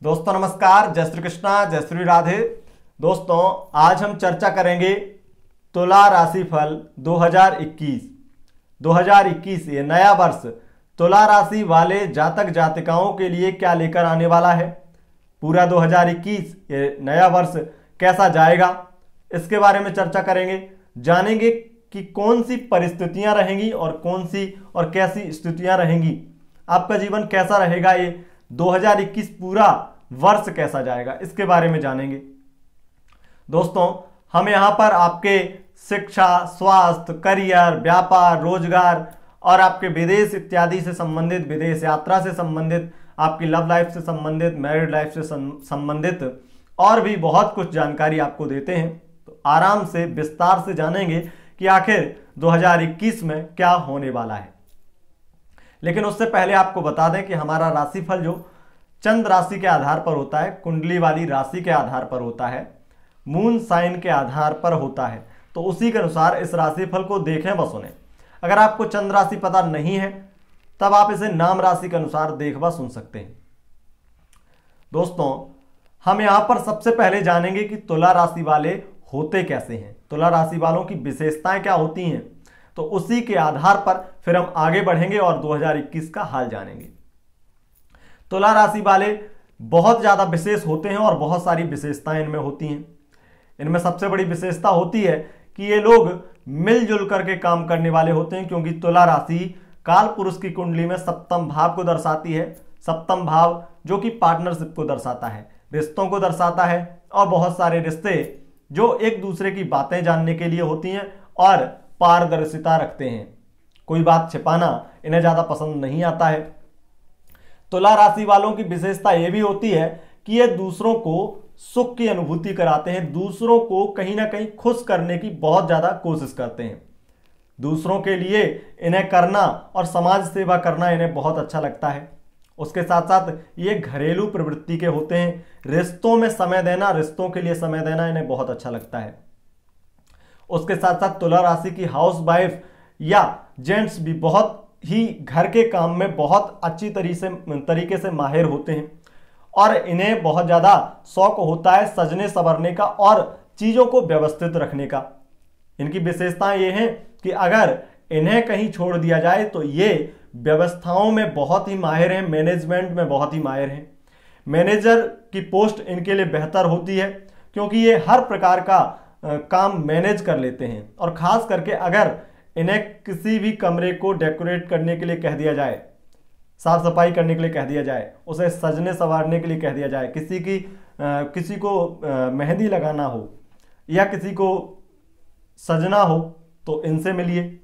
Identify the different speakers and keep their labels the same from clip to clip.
Speaker 1: दोस्तों नमस्कार, जय श्री कृष्णा, जय श्री राधे। दोस्तों आज हम चर्चा करेंगे तुला राशिफल 2021। 2021 ये नया वर्ष तुला राशि वाले जातक जातिकाओं के लिए क्या लेकर आने वाला है। पूरा 2021 ये नया वर्ष कैसा जाएगा, इसके बारे में चर्चा करेंगे। जानेंगे कि कौन सी परिस्थितियां रहेंगी और कौन सी और कैसी स्थितियां रहेंगी, आपका जीवन कैसा रहेगा, ये 2021 पूरा वर्ष कैसा जाएगा, इसके बारे में जानेंगे। दोस्तों हम यहां पर आपके शिक्षा, स्वास्थ्य, करियर, व्यापार, रोजगार और आपके विदेश इत्यादि से संबंधित, विदेश यात्रा से संबंधित, आपकी लव लाइफ से संबंधित, मैरिड लाइफ से संबंधित और भी बहुत कुछ जानकारी आपको देते हैं। तो आराम से विस्तार से जानेंगे कि आखिर 2021 में क्या होने वाला है। लेकिन उससे पहले आपको बता दें कि हमारा राशिफल जो चंद्र राशि के आधार पर होता है, कुंडली वाली राशि के आधार पर होता है, मून साइन के आधार पर होता है, तो उसी के अनुसार इस राशिफल को देखें व सुने। अगर आपको चंद्र राशि पता नहीं है तब आप इसे नाम राशि के अनुसार देख व सुन सकते हैं। दोस्तों हम यहां पर सबसे पहले जानेंगे कि तुला राशि वाले होते कैसे हैं, तुला राशि वालों की विशेषताएं क्या होती हैं। तो उसी के आधार पर फिर हम आगे बढ़ेंगे और 2021 का हाल जानेंगे। तुला राशि वाले बहुत ज्यादा विशेष होते हैं और बहुत सारी विशेषताएं इनमें होती हैं। इनमें सबसे बड़ी विशेषता होती है कि ये लोग मिलजुल करके काम करने वाले होते हैं, क्योंकि तुला राशि काल पुरुष की कुंडली में सप्तम भाव को दर्शाती है। सप्तम भाव जो कि पार्टनरशिप को दर्शाता है, रिश्तों को दर्शाता है, और बहुत सारे रिश्ते जो एक दूसरे की बातें जानने के लिए होती हैं और पारदर्शिता रखते हैं। कोई बात छिपाना इन्हें ज्यादा पसंद नहीं आता है। तुला राशि वालों की विशेषता यह भी होती है कि ये दूसरों को सुख की अनुभूति कराते हैं, दूसरों को कहीं ना कहीं खुश करने की बहुत ज्यादा कोशिश करते हैं। दूसरों के लिए इन्हें करना और समाज सेवा करना इन्हें बहुत अच्छा लगता है। उसके साथ साथ ये घरेलू प्रवृत्ति के होते हैं। रिश्तों में समय देना, रिश्तों के लिए समय देना इन्हें बहुत अच्छा लगता है। उसके साथ साथ तुला राशि की हाउस वाइफ या जेंट्स भी बहुत ही घर के काम में बहुत अच्छी तरीके से माहिर होते हैं और इन्हें बहुत ज्यादा शौक होता है सजने संवरने का और चीजों को व्यवस्थित रखने का। इनकी विशेषताएं ये हैं कि अगर इन्हें कहीं छोड़ दिया जाए तो ये व्यवस्थाओं में बहुत ही माहिर हैं, मैनेजमेंट में बहुत ही माहिर हैं। मैनेजर की पोस्ट इनके लिए बेहतर होती है, क्योंकि ये हर प्रकार का काम मैनेज कर लेते हैं। और खास करके अगर इन्हें किसी भी कमरे को डेकोरेट करने के लिए कह दिया जाए, साफ सफाई करने के लिए कह दिया जाए, उसे सजने संवारने के लिए कह दिया जाए, किसी को मेहंदी लगाना हो या किसी को सजना हो, तो इनसे मिलिए।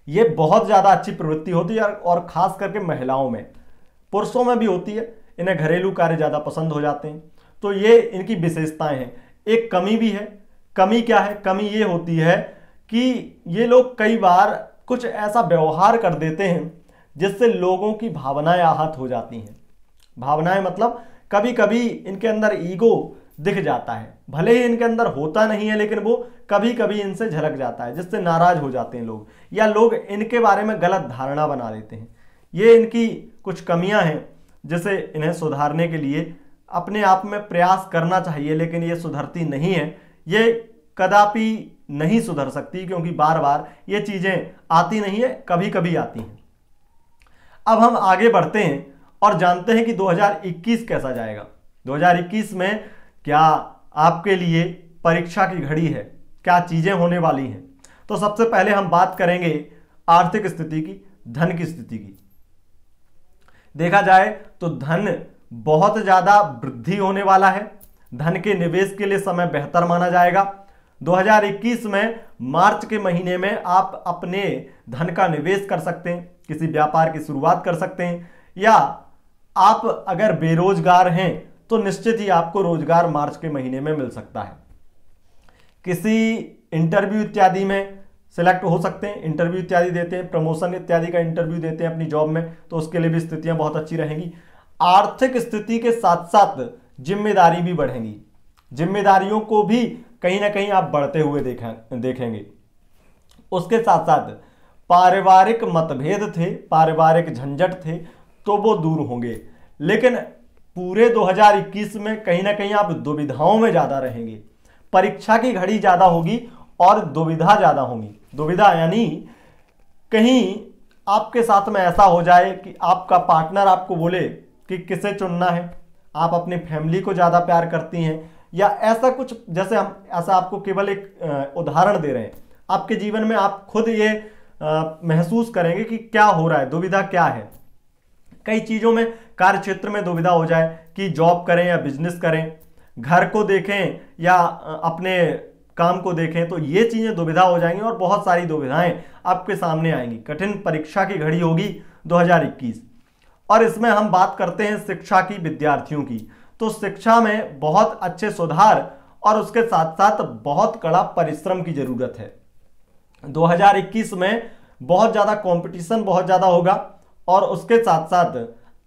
Speaker 1: ये बहुत ज्यादा अच्छी प्रवृत्ति होती है और खास करके महिलाओं में, पुरुषों में भी होती है। इन्हें घरेलू कार्य ज्यादा पसंद हो जाते हैं। तो ये इनकी विशेषताएं हैं। एक कमी भी है। कमी क्या है? कमी ये होती है कि ये लोग कई बार कुछ ऐसा व्यवहार कर देते हैं जिससे लोगों की भावनाएं आहत हो जाती हैं। भावनाएं मतलब कभी कभी इनके अंदर ईगो दिख जाता है, भले ही इनके अंदर होता नहीं है, लेकिन वो कभी कभी इनसे झलक जाता है, जिससे नाराज हो जाते हैं लोग, या लोग इनके बारे में गलत धारणा बना देते हैं। ये इनकी कुछ कमियां हैं जिसे इन्हें सुधारने के लिए अपने आप में प्रयास करना चाहिए, लेकिन ये सुधरती नहीं है। ये कदापि नहीं सुधर सकती, क्योंकि बार बार ये चीजें आती नहीं है, कभी कभी आती हैं। अब हम आगे बढ़ते हैं और जानते हैं कि 2021 कैसा जाएगा। 2021 में क्या आपके लिए परीक्षा की घड़ी है, क्या चीजें होने वाली हैं। तो सबसे पहले हम बात करेंगे आर्थिक स्थिति की, धन की स्थिति की। देखा जाए तो धन बहुत ज्यादा वृद्धि होने वाला है। धन के निवेश के लिए समय बेहतर माना जाएगा। 2021 में मार्च के महीने में आप अपने धन का निवेश कर सकते हैं, किसी व्यापार की शुरुआत कर सकते हैं, या आप अगर बेरोजगार हैं तो निश्चित ही आपको रोजगार मार्च के महीने में मिल सकता है। किसी इंटरव्यू इत्यादि में सिलेक्ट हो सकते हैं, इंटरव्यू इत्यादि देते हैं, प्रमोशन इत्यादि का इंटरव्यू देते हैं अपनी जॉब में, तो उसके लिए भी स्थितियां बहुत अच्छी रहेंगी। आर्थिक स्थिति के साथ साथ जिम्मेदारी भी बढ़ेंगी। जिम्मेदारियों को भी कहीं ना कहीं आप बढ़ते हुए देखेंगे। उसके साथ साथ पारिवारिक मतभेद थे, पारिवारिक झंझट थे, तो वो दूर होंगे। लेकिन पूरे 2021 में कहीं ना कहीं आप दुविधाओं में ज्यादा रहेंगे, परीक्षा की घड़ी ज्यादा होगी और दुविधा ज्यादा होगी। दुविधा यानी कहीं आपके साथ में ऐसा हो जाए कि आपका पार्टनर आपको बोले कि किसे चुनना है, आप अपनी फैमिली को ज्यादा प्यार करती हैं, या ऐसा कुछ, जैसे हम ऐसा आपको केवल एक उदाहरण दे रहे हैं, आपके जीवन में आप खुद ये महसूस करेंगे कि क्या हो रहा है, दुविधा क्या है। कई चीजों में कार्य क्षेत्र में दुविधा हो जाए कि जॉब करें या बिजनेस करें, घर को देखें या अपने काम को देखें, तो ये चीजें दुविधा हो जाएंगी और बहुत सारी दुविधाएं आपके सामने आएंगी। कठिन परीक्षा की घड़ी होगी 2021, और इसमें हम बात करते हैं शिक्षा की, विद्यार्थियों की। तो शिक्षा में बहुत अच्छे सुधार और उसके साथ साथ बहुत कड़ा परिश्रम की जरूरत है। 2021 में बहुत ज्यादा कंपटीशन बहुत ज्यादा होगा, और उसके साथ साथ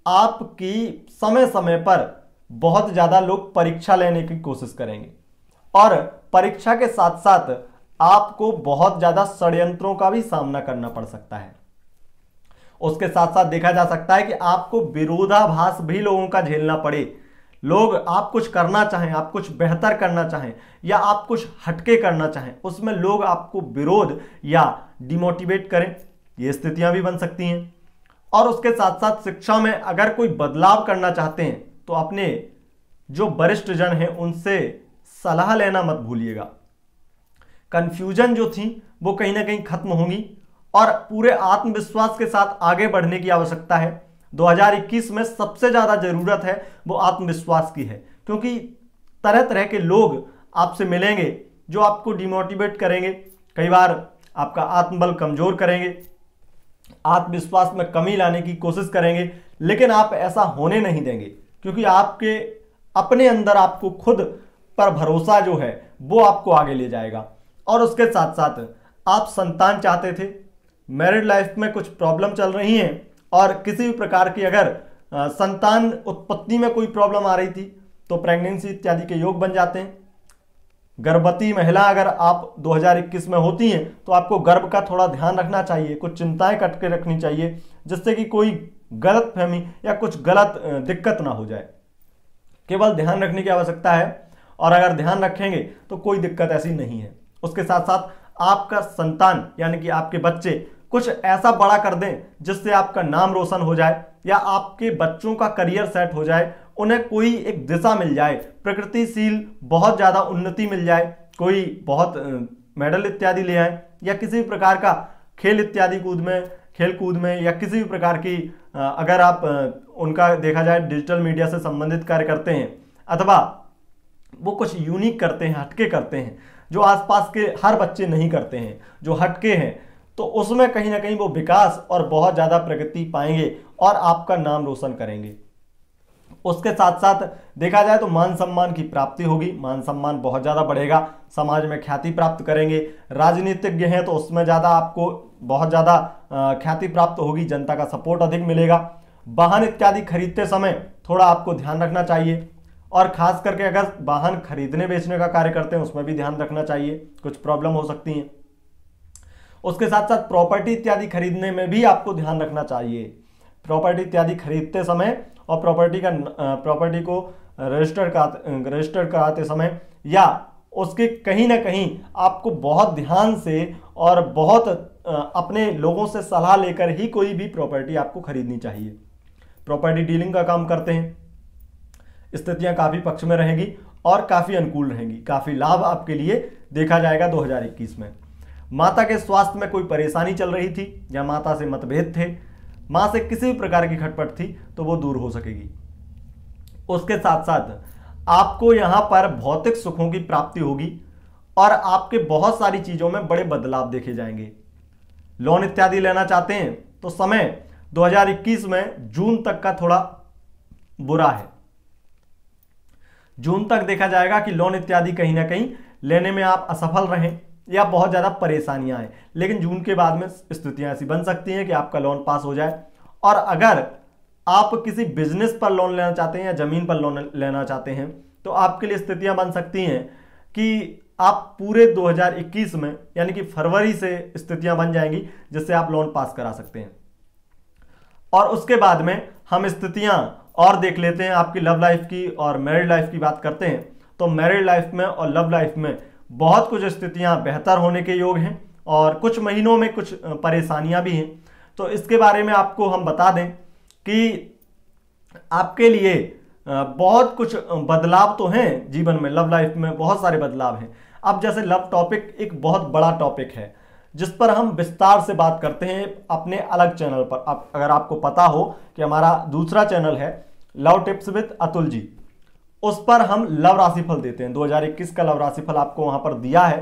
Speaker 1: आपकी समय समय पर बहुत ज्यादा लोग परीक्षा लेने की कोशिश करेंगे, और परीक्षा के साथ साथ आपको बहुत ज्यादा षड्यंत्रों का भी सामना करना पड़ सकता है। उसके साथ साथ देखा जा सकता है कि आपको विरोधाभास भी लोगों का झेलना पड़े। लोग आप कुछ करना चाहें, आप कुछ बेहतर करना चाहें या आप कुछ हटके करना चाहें, उसमें लोग आपको विरोध या डिमोटिवेट करें, ये स्थितियां भी बन सकती हैं। और उसके साथ साथ शिक्षा में अगर कोई बदलाव करना चाहते हैं तो अपने जो वरिष्ठ जन हैं उनसे सलाह लेना मत भूलिएगा। कंफ्यूजन जो थी वो कहीं ना कहीं खत्म होंगी और पूरे आत्मविश्वास के साथ आगे बढ़ने की आवश्यकता है। 2021 में सबसे ज्यादा जरूरत है वो आत्मविश्वास की है, क्योंकि तरह तरह के लोग आपसे मिलेंगे जो आपको डिमोटिवेट करेंगे, कई बार आपका आत्मबल कमजोर करेंगे, आत्मविश्वास में कमी लाने की कोशिश करेंगे, लेकिन आप ऐसा होने नहीं देंगे, क्योंकि आपके अपने अंदर आपको खुद पर भरोसा जो है वो आपको आगे ले जाएगा। और उसके साथ साथ आप संतान चाहते थे, मैरिड लाइफ में कुछ प्रॉब्लम चल रही हैं और किसी भी प्रकार की अगर संतान उत्पत्ति में कोई प्रॉब्लम आ रही थी तो प्रेगनेंसी इत्यादि के योग बन जाते हैं। गर्भवती महिला अगर आप 2021 में होती हैं तो आपको गर्भ का थोड़ा ध्यान रखना चाहिए, कुछ चिंताएं कट के रखनी चाहिए, जिससे कि कोई गलत फहमी या कुछ गलत दिक्कत ना हो जाए। केवल ध्यान रखने की आवश्यकता है, और अगर ध्यान रखेंगे तो कोई दिक्कत ऐसी नहीं है। उसके साथ साथ आपका संतान यानी कि आपके बच्चे कुछ ऐसा बड़ा कर दें जिससे आपका नाम रोशन हो जाए, या आपके बच्चों का करियर सेट हो जाए, उन्हें कोई एक दिशा मिल जाए, प्रकृतिशील बहुत ज्यादा उन्नति मिल जाए, कोई बहुत मेडल इत्यादि ले आए, या किसी भी प्रकार का खेल इत्यादि खेल कूद में या किसी भी प्रकार की अगर आप उनका देखा जाए डिजिटल मीडिया से संबंधित कार्य करते हैं, अथवा वो कुछ यूनिक करते हैं, हटके करते हैं, जो आसपास के हर बच्चे नहीं करते हैं, जो हटके हैं, तो उसमें कहीं ना कहीं वो विकास और बहुत ज्यादा प्रगति पाएंगे और आपका नाम रोशन करेंगे। उसके साथ साथ देखा जाए तो मान सम्मान की प्राप्ति होगी, मान सम्मान बहुत ज्यादा बढ़ेगा, समाज में ख्याति प्राप्त करेंगे। राजनीतिज्ञ हैं तो उसमें ज्यादा आपको बहुत ज्यादा ख्याति प्राप्त होगी, जनता का सपोर्ट अधिक मिलेगा। वाहन इत्यादि खरीदते समय थोड़ा आपको ध्यान रखना चाहिए, और खास करके अगर वाहन खरीदने बेचने का कार्य करते हैं उसमें भी ध्यान रखना चाहिए, कुछ प्रॉब्लम हो सकती है। उसके साथ साथ प्रॉपर्टी इत्यादि खरीदने में भी आपको ध्यान रखना चाहिए। प्रॉपर्टी इत्यादि खरीदते समय और प्रॉपर्टी को रजिस्टर कराते समय या उसके कहीं ना कहीं आपको बहुत ध्यान से और बहुत अपने लोगों से सलाह लेकर ही कोई भी प्रॉपर्टी आपको खरीदनी चाहिए। प्रॉपर्टी डीलिंग का काम करते हैं, स्थितियां काफी पक्ष में रहेंगी और काफी अनुकूल रहेंगी, काफी लाभ आपके लिए देखा जाएगा 2021 में। माता के स्वास्थ्य में कोई परेशानी चल रही थी या माता से मतभेद थे, मां से किसी भी प्रकार की खटपट थी, तो वो दूर हो सकेगी। उसके साथ साथ आपको यहां पर भौतिक सुखों की प्राप्ति होगी और आपके बहुत सारी चीजों में बड़े बदलाव देखे जाएंगे। लोन इत्यादि लेना चाहते हैं तो समय 2021 में जून तक का थोड़ा बुरा है। जून तक देखा जाएगा कि लोन इत्यादि कहीं ना कहीं लेने में आप असफल रहें या बहुत ज्यादा परेशानियां आए, लेकिन जून के बाद में स्थितियां ऐसी बन सकती हैं कि आपका लोन पास हो जाए। और अगर आप किसी बिजनेस पर लोन लेना चाहते हैं या जमीन पर लोन लेना चाहते हैं तो आपके लिए स्थितियां बन सकती हैं कि आप पूरे 2021 में यानी कि फरवरी से स्थितियां बन जाएंगी जिससे आप लोन पास करा सकते हैं। और उसके बाद में हम स्थितियां और देख लेते हैं आपकी लव लाइफ की और मैरिड लाइफ की बात करते हैं। तो मैरिड लाइफ में और लव लाइफ में बहुत कुछ स्थितियां बेहतर होने के योग हैं और कुछ महीनों में कुछ परेशानियां भी हैं। तो इसके बारे में आपको हम बता दें कि आपके लिए बहुत कुछ बदलाव तो हैं जीवन में, लव लाइफ में बहुत सारे बदलाव हैं। अब जैसे लव टॉपिक एक बहुत बड़ा टॉपिक है जिस पर हम विस्तार से बात करते हैं अपने अलग चैनल पर। अगर आपको पता हो कि हमारा दूसरा चैनल है लव टिप्स विद अतुल जी, उस पर हम लव राशिफल देते हैं। 2021 का लव राशिफल आपको वहां पर दिया है,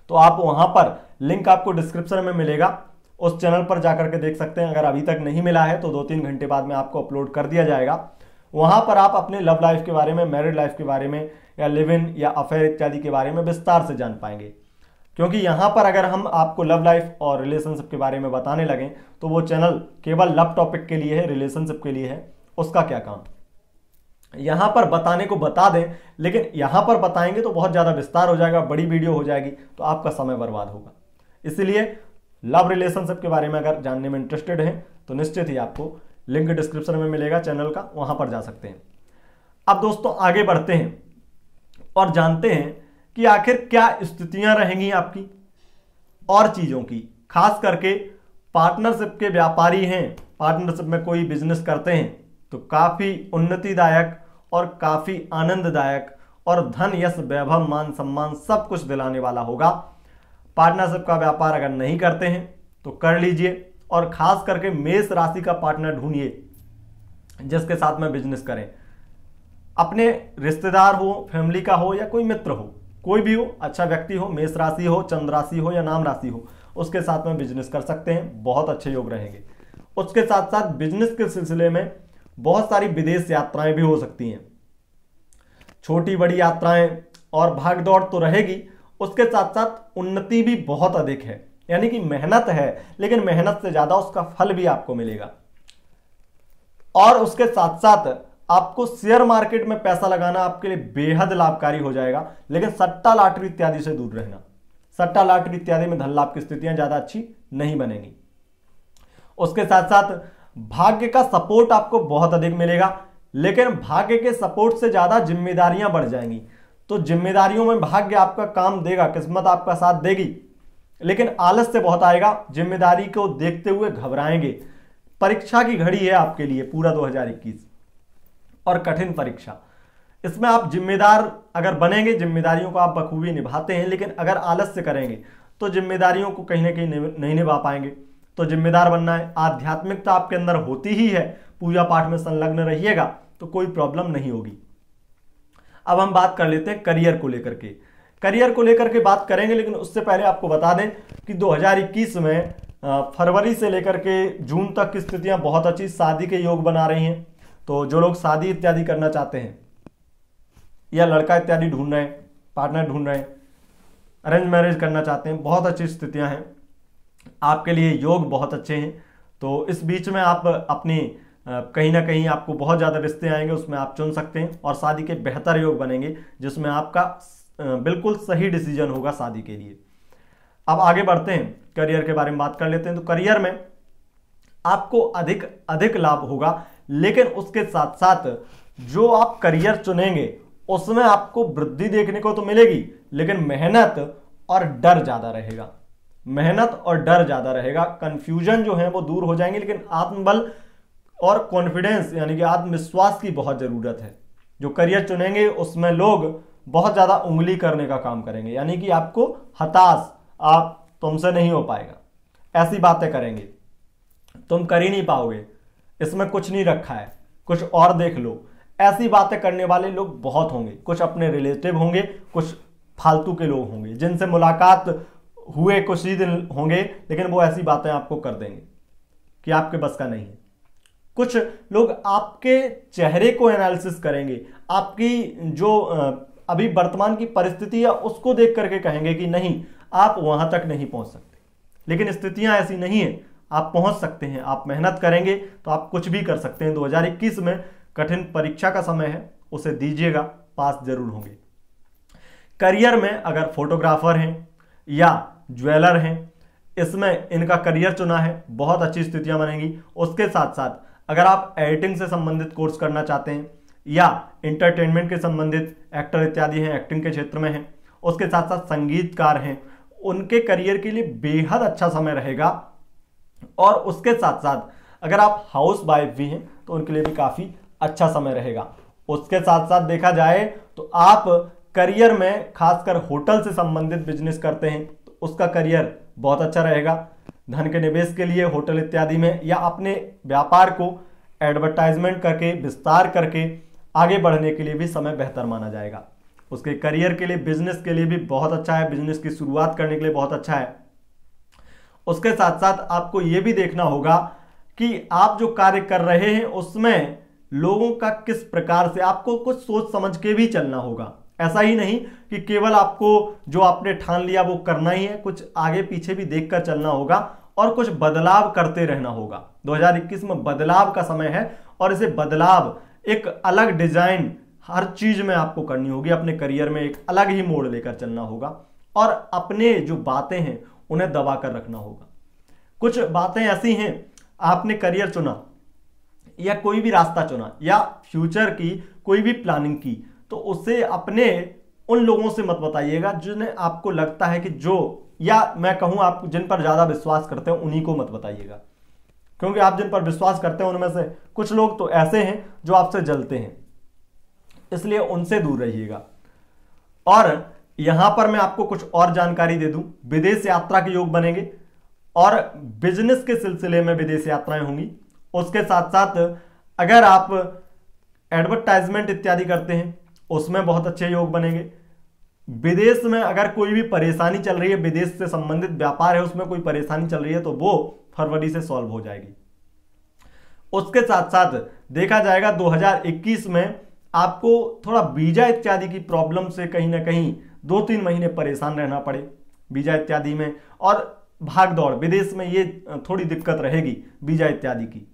Speaker 1: तो आप वहां पर लिंक आपको डिस्क्रिप्शन में मिलेगा, उस चैनल पर जाकर के देख सकते हैं। अगर अभी तक नहीं मिला है तो 2-3 घंटे बाद में आपको अपलोड कर दिया जाएगा। वहां पर आप अपने लव लाइफ के बारे में, मैरिड लाइफ के बारे में या लिव इन या अफेयर इत्यादि के बारे में विस्तार से जान पाएंगे। क्योंकि यहां पर अगर हम आपको लव लाइफ और रिलेशनशिप के बारे में बताने लगें तो वो चैनल केवल लव टॉपिक के लिए है, रिलेशनशिप के लिए है, उसका क्या काम। यहां पर बताने को बता दें, लेकिन यहां पर बताएंगे तो बहुत ज्यादा विस्तार हो जाएगा, बड़ी वीडियो हो जाएगी, तो आपका समय बर्बाद होगा। इसलिए लव रिलेशनशिप के बारे में अगर जानने में इंटरेस्टेड हैं तो निश्चित ही आपको लिंक डिस्क्रिप्शन में मिलेगा चैनल का, वहां पर जा सकते हैं। अब दोस्तों आगे बढ़ते हैं और जानते हैं कि आखिर क्या स्थितियां रहेंगी आपकी और चीजों की। खास करके पार्टनरशिप के व्यापारी हैं, पार्टनरशिप में कोई बिजनेस करते हैं तो काफी उन्नतिदायक और काफी आनंददायक और धन यश वैभव मान सम्मान सब कुछ दिलाने वाला होगा। पार्टनरशिप का व्यापार अगर नहीं करते हैं तो कर लीजिए, और खास करके मेष राशि का पार्टनर ढूंढिए जिसके साथ में बिजनेस करें। अपने रिश्तेदार हो, फैमिली का हो या कोई मित्र हो, कोई भी हो, अच्छा व्यक्ति हो, मेष राशि हो, चंद्र राशि हो या नाम राशि हो, उसके साथ में बिजनेस कर सकते हैं, बहुत अच्छे योग रहेंगे। उसके साथ साथ बिजनेस के सिलसिले में बहुत सारी विदेश यात्राएं भी हो सकती हैं, छोटी बड़ी यात्राएं, और भागदौड़ तो रहेगी। उसके साथ साथ उन्नति भी बहुत अधिक है, यानी कि मेहनत है लेकिन मेहनत से ज्यादा उसका फल भी आपको मिलेगा। और उसके साथ साथ आपको शेयर मार्केट में पैसा लगाना आपके लिए बेहद लाभकारी हो जाएगा, लेकिन सट्टा लॉटरी इत्यादि से दूर रहना। सट्टा लॉटरी इत्यादि में धन लाभ की स्थितियां ज्यादा अच्छी नहीं बनेंगी। उसके साथ साथ भाग्य का सपोर्ट आपको बहुत अधिक मिलेगा, लेकिन भाग्य के सपोर्ट से ज्यादा जिम्मेदारियां बढ़ जाएंगी। तो जिम्मेदारियों में भाग्य आपका काम देगा, किस्मत आपका साथ देगी, लेकिन आलस्य बहुत आएगा, जिम्मेदारी को देखते हुए घबराएंगे। परीक्षा की घड़ी है आपके लिए पूरा 2021 और कठिन परीक्षा। इसमें आप जिम्मेदार अगर बनेंगे, जिम्मेदारियों को आप बखूबी निभाते हैं, लेकिन अगर आलस्य करेंगे तो जिम्मेदारियों को कहीं ना कहीं नहीं निभा पाएंगे। तो जिम्मेदार बनना है, आध्यात्मिकता आपके अंदर होती ही है, पूजा पाठ में संलग्न रहिएगा तो कोई प्रॉब्लम नहीं होगी। अब हम बात कर लेते हैं करियर को लेकर के। करियर को लेकर के बात करेंगे, लेकिन उससे पहले आपको बता दें कि 2021 में फरवरी से लेकर के जून तक की स्थितियां बहुत अच्छी शादी के योग बना रही हैं। तो जो लोग शादी इत्यादि करना चाहते हैं या लड़का इत्यादि ढूंढ रहे हैं, पार्टनर ढूंढ रहे हैं, अरेंज मैरिज करना चाहते हैं, बहुत अच्छी स्थितियां हैं आपके लिए, योग बहुत अच्छे हैं। तो इस बीच में आप अपनी कहीं ना कहीं आपको बहुत ज़्यादा रिश्ते आएंगे, उसमें आप चुन सकते हैं और शादी के बेहतर योग बनेंगे जिसमें आपका बिल्कुल सही डिसीजन होगा शादी के लिए। अब आगे बढ़ते हैं, करियर के बारे में बात कर लेते हैं। तो करियर में आपको अधिक अधिक लाभ होगा, लेकिन उसके साथ साथ जो आप करियर चुनेंगे उसमें आपको वृद्धि देखने को तो मिलेगी, लेकिन मेहनत और डर ज्यादा रहेगा। मेहनत और डर ज्यादा रहेगा, कंफ्यूजन जो है वो दूर हो जाएंगे, लेकिन आत्मबल और कॉन्फिडेंस यानी कि आत्मविश्वास की बहुत जरूरत है। जो करियर चुनेंगे उसमें लोग बहुत ज्यादा उंगली करने का काम करेंगे, यानी कि आपको हताश, आप तुमसे नहीं हो पाएगा, ऐसी बातें करेंगे, तुम कर ही नहीं पाओगे, इसमें कुछ नहीं रखा है, कुछ और देख लो, ऐसी बातें करने वाले लोग बहुत होंगे। कुछ अपने रिलेटिव होंगे, कुछ फालतू के लोग होंगे जिनसे मुलाकात हुए कुछ ही दिन होंगे, लेकिन वो ऐसी बातें आपको कर देंगे कि आपके बस का नहीं है। कुछ लोग आपके चेहरे को एनालिसिस करेंगे, आपकी जो अभी वर्तमान की परिस्थिति है उसको देख करके कहेंगे कि नहीं, आप वहां तक नहीं पहुंच सकते। लेकिन स्थितियां ऐसी नहीं है, आप पहुंच सकते हैं, आप मेहनत करेंगे तो आप कुछ भी कर सकते हैं। 2021 में कठिन परीक्षा का समय है, उसे दीजिएगा, पास जरूर होंगे। करियर में अगर फोटोग्राफर हैं या ज्वेलर हैं, इसमें इनका करियर चुना है, बहुत अच्छी स्थितियां बनेंगी। उसके साथ साथ अगर आप एडिटिंग से संबंधित कोर्स करना चाहते हैं या इंटरटेनमेंट के संबंधित एक्टर इत्यादि हैं, एक्टिंग के क्षेत्र में हैं, उसके साथ साथ संगीतकार हैं, उनके करियर के लिए बेहद अच्छा समय रहेगा। और उसके साथ साथ अगर आप हाउस वाइफ भी हैं तो उनके लिए भी काफी अच्छा समय रहेगा। उसके साथ साथ देखा जाए तो आप करियर में खासकर होटल से संबंधित बिजनेस करते हैं तो उसका करियर बहुत अच्छा रहेगा। धन के निवेश के लिए होटल इत्यादि में या अपने व्यापार को एडवर्टाइजमेंट करके विस्तार करके आगे बढ़ने के लिए भी समय बेहतर माना जाएगा। उसके करियर के लिए, बिजनेस के लिए भी बहुत अच्छा है, बिजनेस की शुरुआत करने के लिए बहुत अच्छा है। उसके साथ साथ आपको यह भी देखना होगा कि आप जो कार्य कर रहे हैं उसमें लोगों का किस प्रकार से, आपको कुछ सोच समझ के भी चलना होगा। ऐसा ही नहीं कि केवल आपको जो आपने ठान लिया वो करना ही है, कुछ आगे पीछे भी देखकर चलना होगा और कुछ बदलाव करते रहना होगा। 2021 में बदलाव का समय है और इसे बदलाव, एक अलग डिजाइन हर चीज में आपको करनी होगी। अपने करियर में एक अलग ही मोड़ लेकर चलना होगा और अपने जो बातें हैं उन्हें दबा कर रखना होगा। कुछ बातें ऐसी हैं, आपने करियर चुना या कोई भी रास्ता चुना या फ्यूचर की कोई भी प्लानिंग की, तो उसे अपने उन लोगों से मत बताइएगा जिन्हें आपको लगता है कि जो, या मैं कहूं आप जिन पर ज्यादा विश्वास करते हैं उन्हीं को मत बताइएगा, क्योंकि आप जिन पर विश्वास करते हैं उनमें से कुछ लोग तो ऐसे हैं जो आपसे जलते हैं, इसलिए उनसे दूर रहिएगा। और यहां पर मैं आपको कुछ और जानकारी दे दूं, विदेश यात्रा के योग बनेंगे और बिजनेस के सिलसिले में विदेश यात्राएं होंगी। उसके साथ साथ अगर आप एडवर्टाइजमेंट इत्यादि करते हैं उसमें बहुत अच्छे योग बनेंगे। विदेश में अगर कोई भी परेशानी चल रही है, विदेश से संबंधित व्यापार है उसमें कोई परेशानी चल रही है, तो वो फरवरी से सॉल्व हो जाएगी। उसके साथ साथ देखा जाएगा 2021 में आपको थोड़ा वीजा इत्यादि की प्रॉब्लम से कहीं ना कहीं 2-3 महीने परेशान रहना पड़े वीजा इत्यादि में, और भाग दौड़ विदेश में ये थोड़ी दिक्कत रहेगी, वीजा इत्यादि की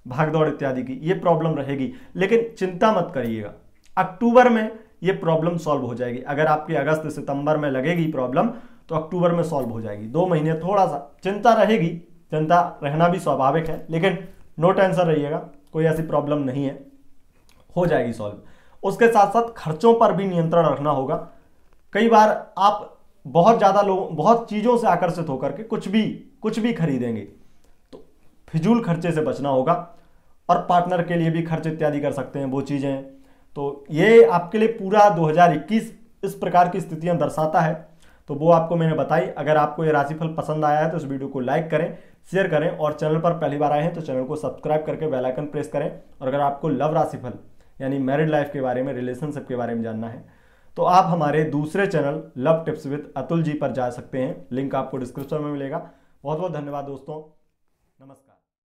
Speaker 1: भाग दौड़ इत्यादि की ये प्रॉब्लम रहेगी। लेकिन चिंता मत करिएगा, अक्टूबर में ये प्रॉब्लम सॉल्व हो जाएगी। अगर आपकी अगस्त सितंबर में लगेगी प्रॉब्लम तो अक्टूबर में सॉल्व हो जाएगी। 2 महीने थोड़ा सा चिंता रहेगी, चिंता रहना भी स्वाभाविक है, लेकिन नो टेंशन रहिएगा, कोई ऐसी प्रॉब्लम नहीं है, हो जाएगी सॉल्व। उसके साथ साथ खर्चों पर भी नियंत्रण रखना होगा। कई बार आप बहुत ज्यादा लोग बहुत चीजों से आकर्षित होकर के कुछ भी खरीदेंगे, तो फिजूल खर्चे से बचना होगा। और पार्टनर के लिए भी खर्च इत्यादि कर सकते हैं, वो चीजें। तो ये आपके लिए पूरा 2021 इस प्रकार की स्थितियां दर्शाता है, तो वो आपको मैंने बताई। अगर आपको ये राशिफल पसंद आया है तो इस वीडियो को लाइक करें, शेयर करें, और चैनल पर पहली बार आए हैं तो चैनल को सब्सक्राइब करके बेल आइकन प्रेस करें। और अगर आपको लव राशिफल यानी मैरिड लाइफ के बारे में, रिलेशनशिप के बारे में जानना है तो आप हमारे दूसरे channel love tips with Atul ji पर जा सकते हैं, लिंक आपको डिस्क्रिप्शन में मिलेगा। बहुत बहुत धन्यवाद दोस्तों, नमस्कार।